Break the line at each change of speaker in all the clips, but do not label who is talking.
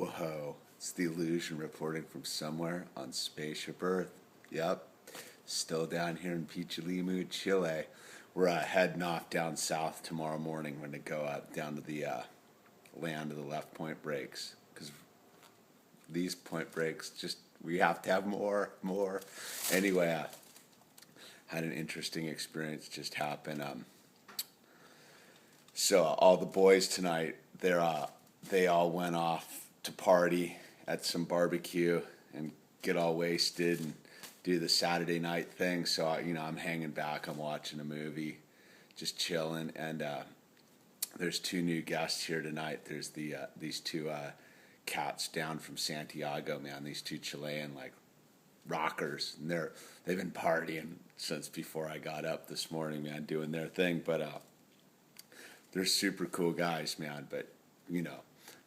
Whoa, it's the illusion reporting from somewhere on Spaceship Earth. Yep, still down here in Pichilimu, Chile. We're heading off down south tomorrow morning. We're going to go out down to the land of the left point breaks. Because these point breaks, just, we have to have more. Anyway, had an interesting experience just happen. So all the boys tonight, they all went off to party at some barbecue and get all wasted and do the Saturday night thing. So I'm hanging back, I'm watching a movie, just chilling. And there's two new guests here tonight. There's these two cats down from Santiago, man. These two Chilean rockers, and they've been partying since before I got up this morning, man, doing their thing. But they're super cool guys, man. But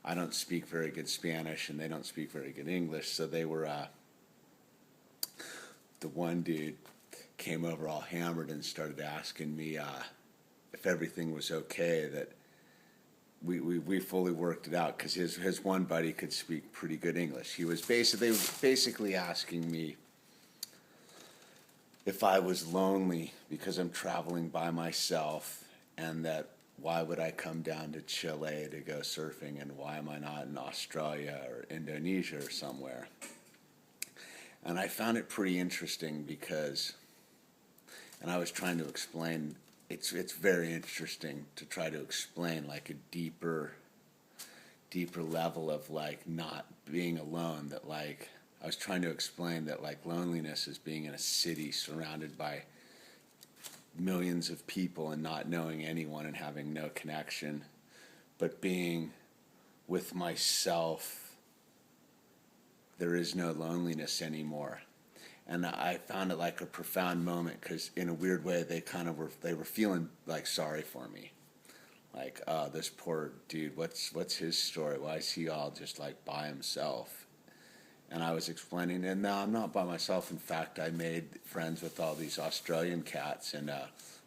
I don't speak very good Spanish, and they don't speak very good English. So they were the one dude came over all hammered and started asking me if everything was okay. That we fully worked it out because his one buddy could speak pretty good English. They were basically asking me if I was lonely because I'm traveling by myself, and that why would I come down to Chile to go surfing, and why am I not in Australia or Indonesia or somewhere? And I found it pretty interesting because, and I was trying to explain, it's very interesting to try to explain a deeper level of not being alone. That I was trying to explain that loneliness is being in a city surrounded by millions of people and not knowing anyone and having no connection, but being with myself, there is no loneliness anymore. And I found it a profound moment because in a weird way they were feeling sorry for me. Oh, this poor dude, what's his story? Why is he all just by himself? And I was explaining, and no, I'm not by myself. In fact, I made friends with all these Australian cats, and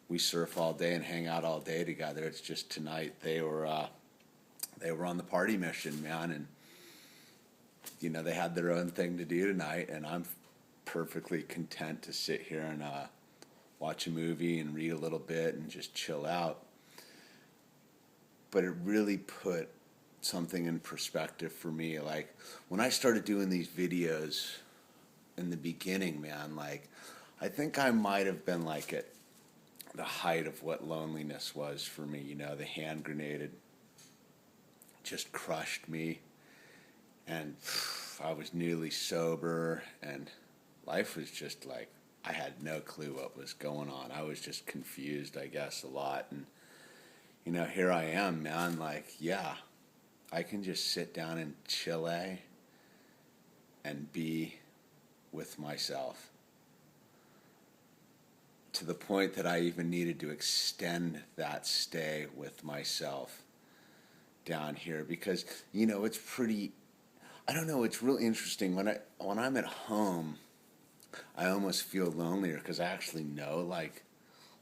we surf all day and hang out all day together. It's just tonight they were on the party mission, man, and they had their own thing to do tonight, and I'm perfectly content to sit here and watch a movie and read a little bit and just chill out. But it really put something in perspective for me. When I started doing these videos in the beginning, man, I think I might have been at the height of what loneliness was for me. The hand grenade just crushed me, and I was newly sober, and life was just I had no clue what was going on. I was just confused, I guess, a lot. And here I am, man, yeah, I can just sit down in Chile and be with myself, to the point that I even needed to extend that stay with myself down here, because it's pretty, I don't know, it's really interesting when I'm at home. I almost feel lonelier because I actually know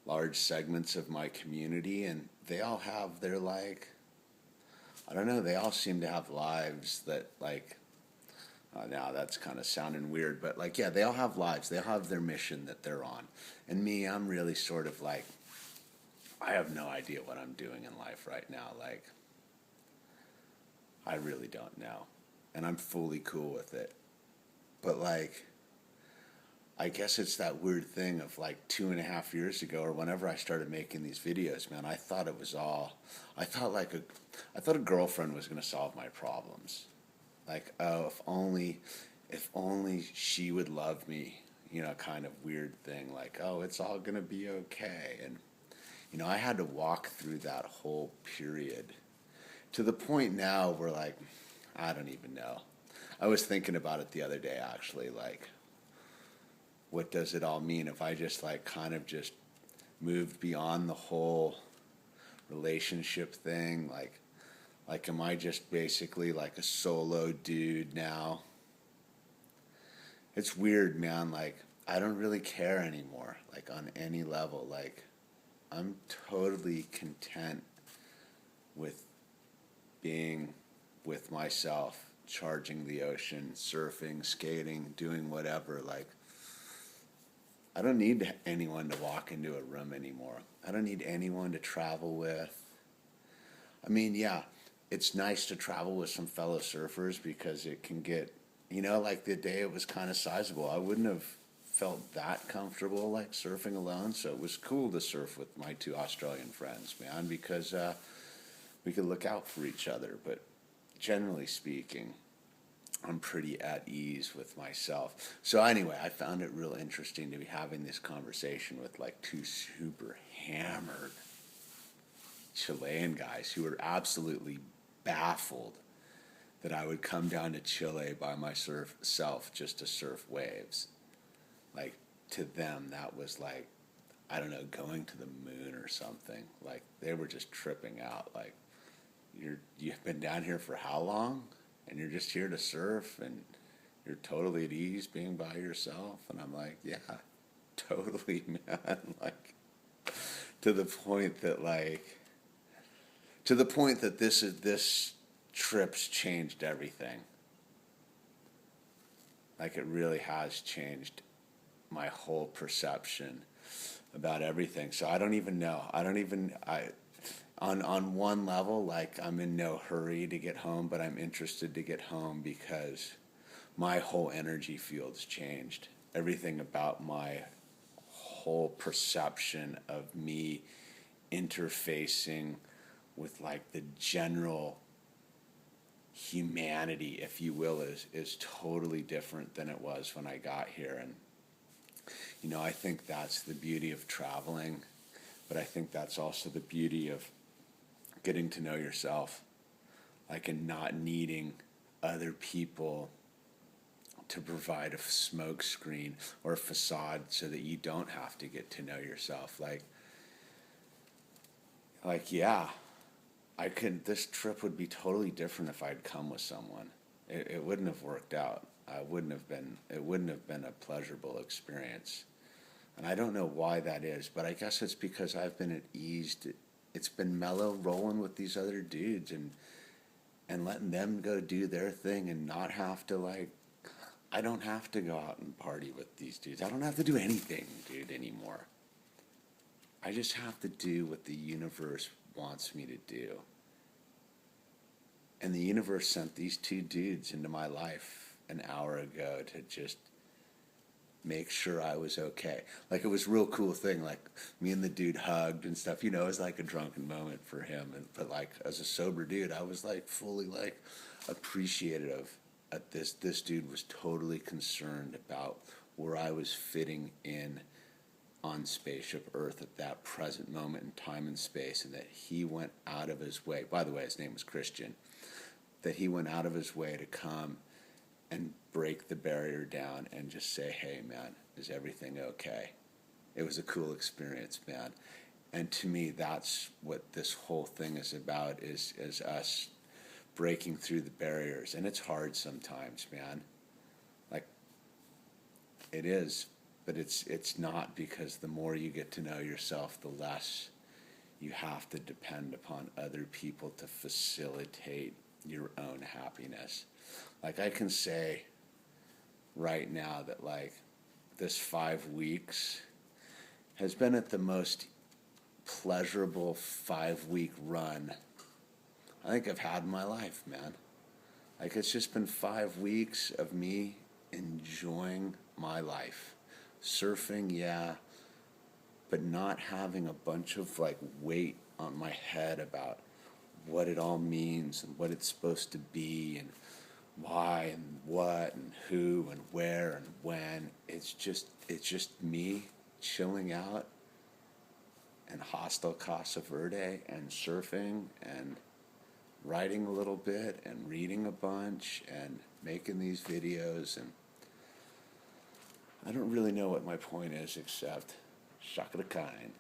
large segments of my community, and they all have their I don't know, they all seem to have lives that now that's kind of sounding weird, but yeah, they all have lives. They all have their mission that they're on. And me, I'm really sort of I have no idea what I'm doing in life right now. I really don't know. And I'm fully cool with it. But I guess it's that weird thing of 2.5 years ago, or whenever I started making these videos, man, I thought it was all, I thought a girlfriend was going to solve my problems. Oh, if only she would love me, kind of weird thing. Oh, it's all going to be okay. And, I had to walk through that whole period to the point now where I don't even know. I was thinking about it the other day, actually, what does it all mean if I just kind of just moved beyond the whole relationship thing? Am I just basically a solo dude now? It's weird, man. I don't really care anymore, on any level. I'm totally content with being with myself, charging the ocean, surfing, skating, doing whatever. Like, I don't need anyone to walk into a room anymore. I don't need anyone to travel with. I mean, yeah, it's nice to travel with some fellow surfers because it can get, like the day it was kind of sizable. I wouldn't have felt that comfortable like surfing alone, so it was cool to surf with my two Australian friends, man, because we could look out for each other. But generally speaking, I'm pretty at ease with myself. So anyway, I found it real interesting to be having this conversation with like two super hammered Chilean guys who were absolutely baffled that I would come down to Chile by myself just to surf waves. Like, to them, that was like, I don't know, going to the moon or something. Like, they were just tripping out. Like, you've been down here for how long? And you're just here to surf, and you're totally at ease being by yourself. And I'm like, yeah, totally, man. Like, to the point that this trip's changed everything. Like, it really has changed my whole perception about everything. So I don't even know. On one level, like, I'm in no hurry to get home, but I'm interested to get home because my whole energy field's changed. Everything about my whole perception of me interfacing with like the general humanity, if you will, is totally different than it was when I got here. And I think that's the beauty of traveling, but I think that's also the beauty of getting to know yourself, like, and not needing other people to provide a smoke screen or a facade so that you don't have to get to know yourself. Yeah, this trip would be totally different if I'd come with someone. It wouldn't have worked out. It wouldn't have been a pleasurable experience. And I don't know why that is, but I guess it's because I've been at ease. It's been mellow rolling with these other dudes and letting them go do their thing and not have to, I don't have to go out and party with these dudes. I don't have to do anything, dude, anymore. I just have to do what the universe wants me to do. And the universe sent these two dudes into my life an hour ago to just make sure I was okay. Like, it was a real cool thing. Like, me and the dude hugged and stuff. It was like a drunken moment for him. But like, as a sober dude, I was like fully like appreciative at this. This dude was totally concerned about where I was fitting in on spaceship Earth at that present moment in time and space, and that he went out of his way. By the way, his name was Christian. That he went out of his way to come and break the barrier down and just say, hey, man, is everything okay? It was a cool experience, man. And to me, that's what this whole thing is about, is us breaking through the barriers. And it's hard sometimes, man. Like, it is. But it's not, because the more you get to know yourself, the less you have to depend upon other people to facilitate your own happiness. Like, I can say right now that, like, this 5 weeks has been at the most pleasurable 5-week run I think I've had in my life, man. Like, it's just been 5 weeks of me enjoying my life. Surfing, yeah, but not having a bunch of, like, weight on my head about what it all means and what it's supposed to be and why and what and who and where and when. It's just me chilling out in hostile Casa Verde and surfing and writing a little bit and reading a bunch and making these videos. And I don't really know what my point is, except shock of the kind.